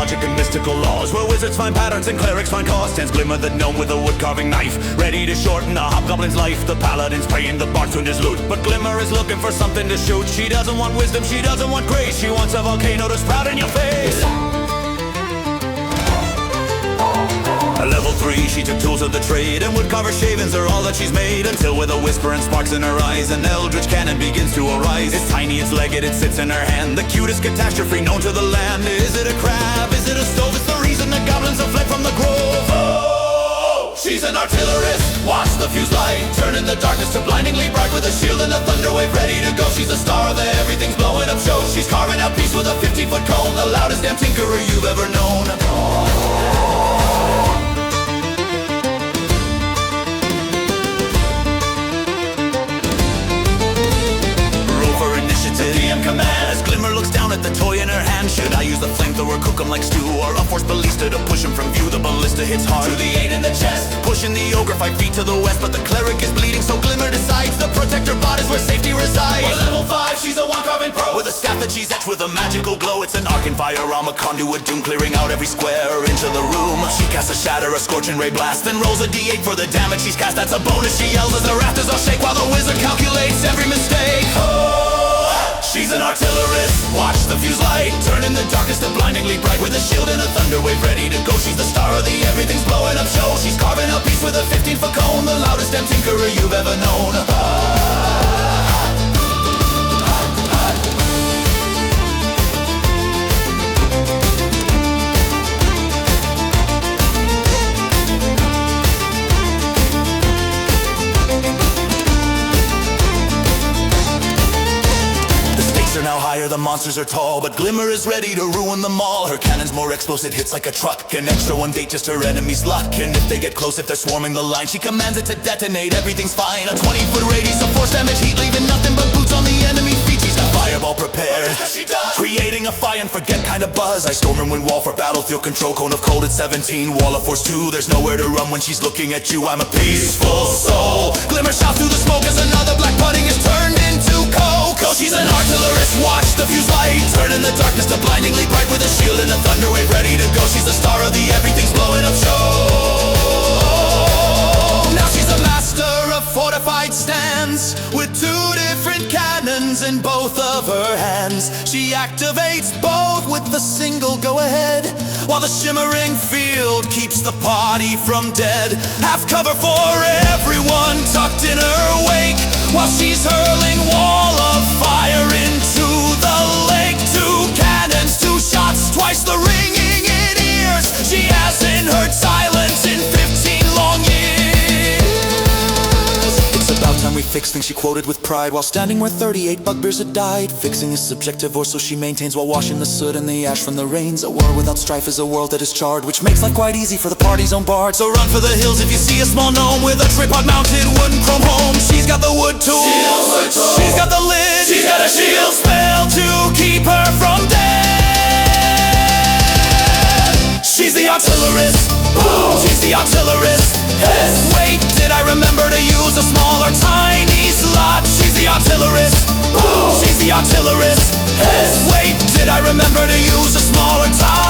logic and mystical laws, where wizards find patterns and clerics find cause. Stands Glimmer the gnome with a wood-carving knife, ready to shorten a hobgoblin's life. The paladin's praying, the bard tuned his lute, but Glimmer is looking for something to shoot. She doesn't want wisdom, she doesn't want grace, she wants a volcano to sprout in your face. At level 3, she took tools of the trade, and woodcarver shavings are all that she's made, until with a whisper and sparks in her eyes, an eldritch cannon begins to arise. It's tiny, it's legged, it sits in her hand, the cutest catastrophe known to the land. Is it a crab? Is it a stove? It's the reason the goblins have fled from the grove. Oh, she's an artillerist. Watch the fuse light turn in the darkness to blindingly bright, with a shield and a thunder wave ready to go. She's the star of the everything's blowing up show. She's carving out peace with a 50-foot cone, the loudest damn tinkerer you've ever known. As Glimmer looks down at the toy in her hand, should I use the flamethrower, cook him like stew, or a force ballista to push him from view? The ballista hits hard to the 8 in the chest, pushing the ogre 5 feet to the west, but the cleric is bleeding, so Glimmer decides the protector bot is where safety resides. At level 5, she's a one-carving pro, with a staff that she's etched with a magical glow. It's an arcane firearm, a conduit doom, clearing out every square inch of the room. She casts a shatter, a scorching ray blast, then rolls a d8 for the damage she's cast. That's a bonus, she yells as the rafters all shake, while the wizard calculates every mistake. She's an artillerist. Watch the fuse light turn in the darkness to blindingly bright, with a shield and a thunder wave ready to go. She's the star of the everything's blowing up show. She's carving out peace with a 15-foot cone, the loudest damn tinkerer you've ever known. Are now higher, the monsters are tall, but Glimmer is ready to ruin them all. Her cannon's more explosive, hits like a truck, an extra 1 date just her enemy's luck. And if they get close, if they're swarming the line, she commands it to detonate, everything's fine. A 20-foot radius of force damage heat, leaving nothing but boots on the enemy feet. She's got fireball prepared, creating a fire and forget kind of buzz. I storm and win wall for battlefield control, cone of cold at 17, wall of force 2. There's nowhere to run when she's looking at you. I'm a peaceful soul. Glimmer shouts through the smoke as another black pudding is turned into coke. Oh, she's an artillerist. Watch the fuse light turn in the darkness to blindingly bright, with a shield and a thunder wave ready to go. She's the star of the everything's blowing up show. Now she's a master of fortified stands, with 2 different cannons in both of her hands. She activates both with a single go-ahead, while the shimmering field keeps the party from dead. Half cover for everyone tucked in her wake, while she's hurling wall of fire into the lake. 2 cannons, 2 shots, twice the ringing in ears. She hasn't heard silence in 15 long years. It's about time we fix things, she quoted with pride, while standing where 38 bugbears had died. Fixing is subjective, or so she maintains, while washing the soot and the ash from the rains. A world without strife is a world that is charred, which makes life quite easy for the party's own bard. So run for the hills if you see a small gnome with a tripod mounted wooden chrome home. She's got the wood tools, she's got the lid, she's got a shield spell to keep her from death. She's the artillerist. Boom. She's the artillerist. Yes. Wait, did I remember to use a smaller tiny slot? She's the artillerist. Boom. She's the artillerist. Yes. Wait, did I remember to use a smaller tiny